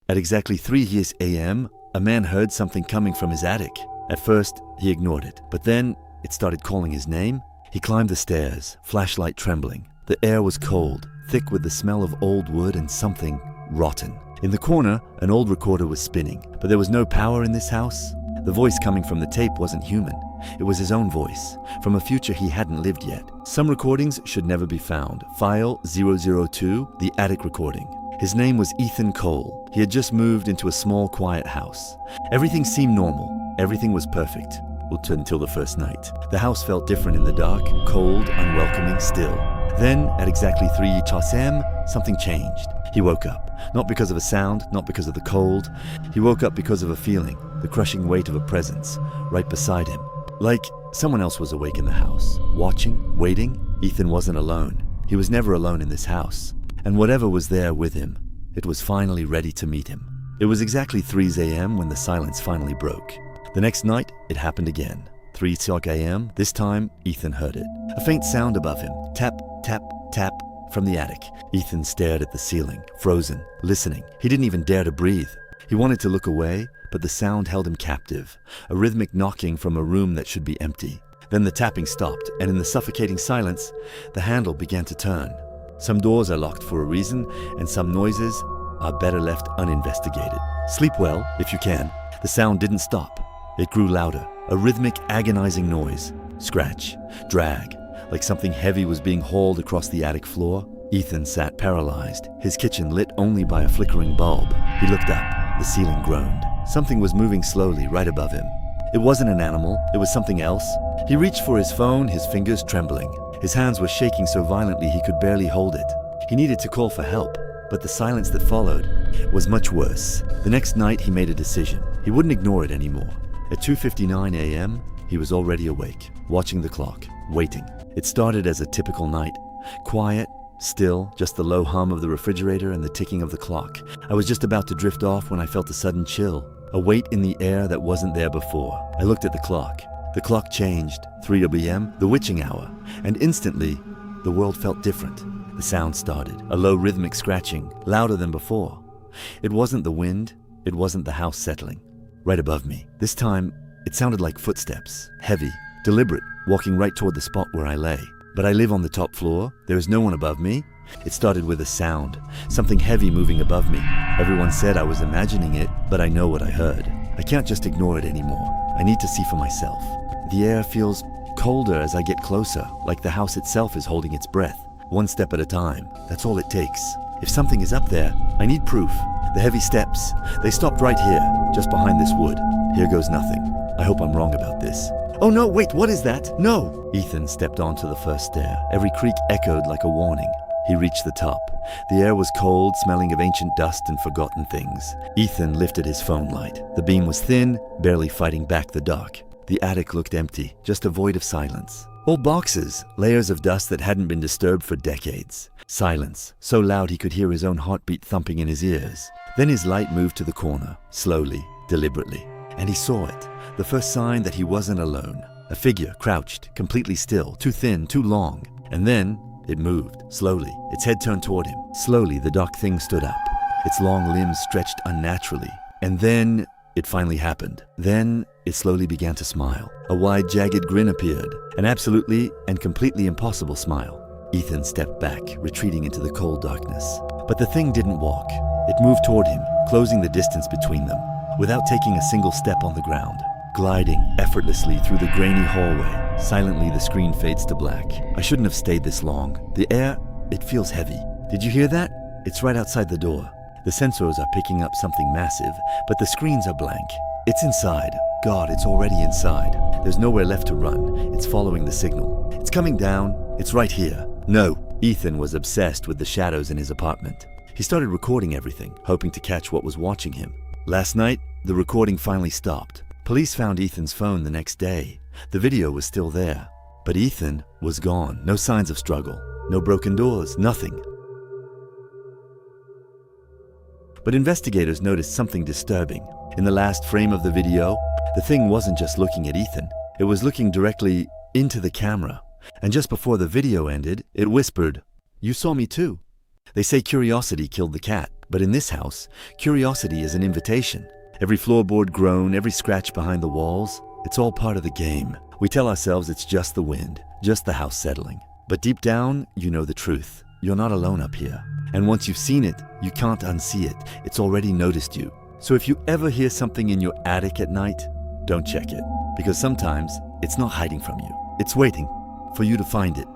At exactly 3 a.m., a man heard something coming from his attic. At first, he ignored it, but then it started calling his name. He climbed the stairs, flashlight trembling. The air was cold, thick with the smell of old wood and something rotten. In the corner, an old recorder was spinning, but there was no power in this house. The voice coming from the tape wasn't human. It was his own voice, from a future he hadn't lived yet. Some recordings should never be found. File 002, the attic recording. His name was Ethan Cole. He had just moved into a small, quiet house. Everything seemed normal. Everything was perfect. Until the first night. The house felt different in the dark, cold, unwelcoming, still. Then, at exactly 3 a.m., something changed. He woke up. Not because of a sound, not because of the cold. He woke up because of a feeling, the crushing weight of a presence, right beside him. Like someone else was awake in the house, watching, waiting. Ethan wasn't alone. He was never alone in this house. And whatever was there with him, it was finally ready to meet him. It was exactly 3 a.m. when the silence finally broke. The next night, it happened again. 3 a.m., this time, Ethan heard it. A faint sound above him. Tap, tap, tap from the attic. Ethan stared at the ceiling, frozen, listening. He didn't even dare to breathe. He wanted to look away, but the sound held him captive. A rhythmic knocking from a room that should be empty. Then the tapping stopped, and in the suffocating silence, the handle began to turn. Some doors are locked for a reason, and some noises are better left uninvestigated. Sleep well, if you can. The sound didn't stop. It grew louder, a rhythmic, agonizing noise. Scratch, drag, like something heavy was being hauled across the attic floor. Ethan sat paralyzed, his kitchen lit only by a flickering bulb. He looked up. The ceiling groaned. Something was moving slowly right above him. It wasn't an animal, it was something else. He reached for his phone, his fingers trembling. His hands were shaking so violently he could barely hold it. He needed to call for help, but the silence that followed was much worse. The next night he made a decision. He wouldn't ignore it anymore. At 2:59 a.m., he was already awake, watching the clock, waiting. It started as a typical night. Quiet, still, just the low hum of the refrigerator and the ticking of the clock. I was just about to drift off when I felt a sudden chill, a weight in the air that wasn't there before. I looked at the clock. The clock changed, 3 a.m., the witching hour, and instantly, the world felt different. The sound started, a low rhythmic scratching, louder than before. It wasn't the wind, it wasn't the house settling. Right above me. This time, it sounded like footsteps, heavy, deliberate, walking right toward the spot where I lay. But I live on the top floor, there is no one above me. It started with a sound, something heavy moving above me. Everyone said I was imagining it, but I know what I heard. I can't just ignore it anymore. I need to see for myself. The air feels colder as I get closer, like the house itself is holding its breath. One step at a time, that's all it takes. If something is up there, I need proof. The heavy steps, they stopped right here, just behind this wood. Here goes nothing. I hope I'm wrong about this. Oh no, wait, what is that? No! Ethan stepped onto the first stair. Every creak echoed like a warning. He reached the top. The air was cold, smelling of ancient dust and forgotten things. Ethan lifted his phone light. The beam was thin, barely fighting back the dark. The attic looked empty, just a void of silence. Old boxes, layers of dust that hadn't been disturbed for decades. Silence, so loud he could hear his own heartbeat thumping in his ears. Then his light moved to the corner, slowly, deliberately. And he saw it, the first sign that he wasn't alone. A figure crouched, completely still, too thin, too long. And then it moved, slowly, its head turned toward him. Slowly, the dark thing stood up, its long limbs stretched unnaturally. And then it finally happened. Then it slowly began to smile. A wide, jagged grin appeared, an absolutely and completely impossible smile. Ethan stepped back, retreating into the cold darkness. But the thing didn't walk. It moved toward him, closing the distance between them, without taking a single step on the ground. Gliding effortlessly through the grainy hallway, silently the screen fades to black. I shouldn't have stayed this long. The air, it feels heavy. Did you hear that? It's right outside the door. The sensors are picking up something massive, but the screens are blank. It's inside. God, it's already inside. There's nowhere left to run. It's following the signal. It's coming down. It's right here. No. Ethan was obsessed with the shadows in his apartment. He started recording everything, hoping to catch what was watching him. Last night, the recording finally stopped. Police found Ethan's phone the next day. The video was still there. But Ethan was gone. No signs of struggle. No broken doors. Nothing. But investigators noticed something disturbing. In the last frame of the video, the thing wasn't just looking at Ethan. It was looking directly into the camera. And just before the video ended, it whispered, "You saw me too." They say curiosity killed the cat. But in this house, curiosity is an invitation. Every floorboard groan, every scratch behind the walls, it's all part of the game. We tell ourselves it's just the wind, just the house settling. But deep down, you know the truth. You're not alone up here. And once you've seen it, you can't unsee it. It's already noticed you. So if you ever hear something in your attic at night, don't check it. Because sometimes it's not hiding from you. It's waiting for you to find it.